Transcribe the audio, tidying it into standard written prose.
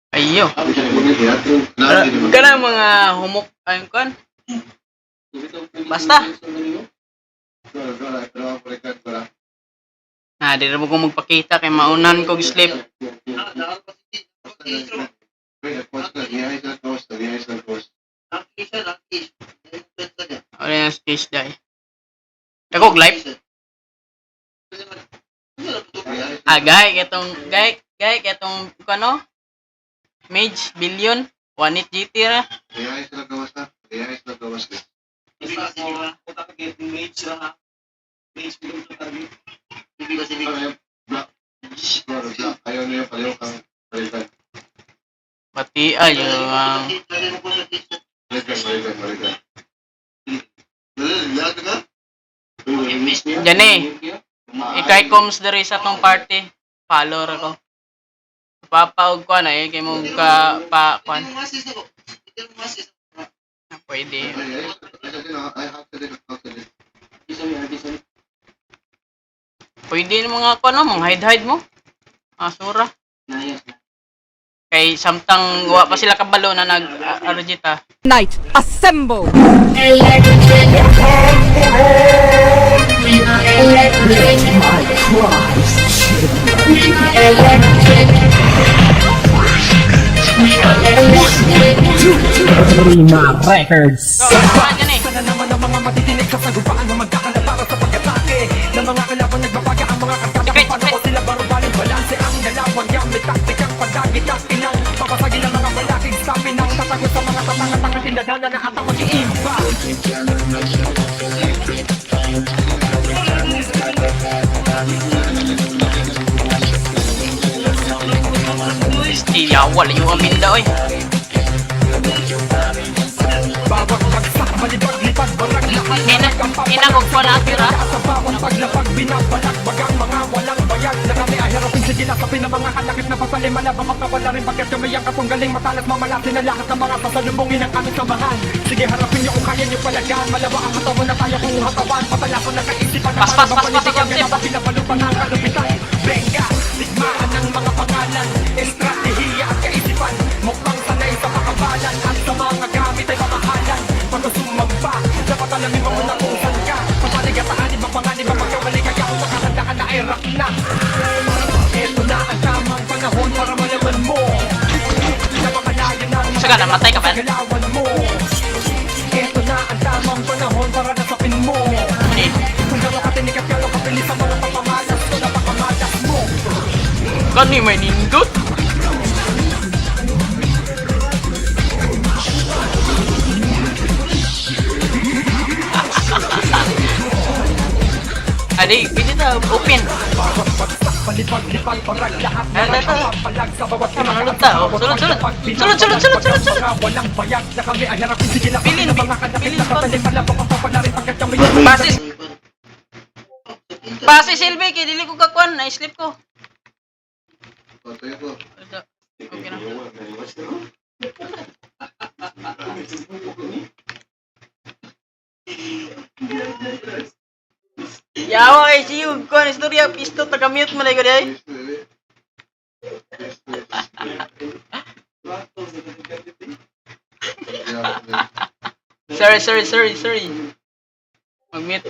Ayo. Kana mga humok ayun kan. Basta. Di na mo ko magpakita kay maunan ko sleep. Ano yung stage dahil? Ako live? Gay, itong, ano? Mage, billion, 1-8 GT na. Pati yung Diyan ikay comes diri sa tong party. Follower ako. Papaog ko na kay mo ka pa kwan. Pwede. Pwede yung mga kwan mga hide-hide mo. Asura. Kay samtang wa pa sila kabalo na nag-arjita. Night, assemble! Rima Records. Sana naman ang mga matitinig sa sagupaan na magkakala para sa pag-atake ng mga kalaban nagbabaga ang mga kasama paano ko sila barubaling balanse ang dalawang yang may taktikang pagdagitang inang papasagin ang mga balaking stamina tatagot sa mga tatangatang tindadana na atang mag-iimba. Stiya wala yung aminda oy. Bawat bagsak, balibag-lipad, barang lahat Inagog ko na tira. sa bawat paglapag, binabalakbag ang mga walang bayag na kami ay harapin sige nasapin ang mga kalakip na pasalim malabang makawala rin pagkat kamay ang katong galing matalas mamalasin ang lahat ng mga sasalubungin ang aming samahan. Sige harapin niyo kung kaya niyo palagaan malaba ang katawan na tayo kung hatawan patalason na kaisipan na Pas, pinapalupan ang kalupitan. Benga, ligmaan ng mga pangalan, estratehiya at kaisipan mukhang sanay sa makabalan at sa mga gamit ay mamahalan. Pagkasumamba, dapat alamin mo na kung saan ka papaligataan, ibang panganib ang magkawaligayaw nakahanda ka na ay rock na. Ito na ang tamang panahon para malaman mo na makalayo ng mga Saka namatay ka ba? galawan mo. Ito na ang tamang panahon para nasapin mo kung daw makatinig at kalo kapilis ang mga papamalas o napakamalas mo. Kani may nindot. Adi, gini ta open. Palipag-lipag parang lahat palag sa bawat Manulog ta. Sulod. walang bayag na kami ay harapin sige na Pilin, mga kalakit pilin na ko. katalim palabok ang papalarin pagkat kami Pasis Silvi kay dili ko kakuan na sleep ko. Okay na. Yawa kay siyo ko ang istorya pisto taga-mute mo na ko day. Sorry. Mag-mute.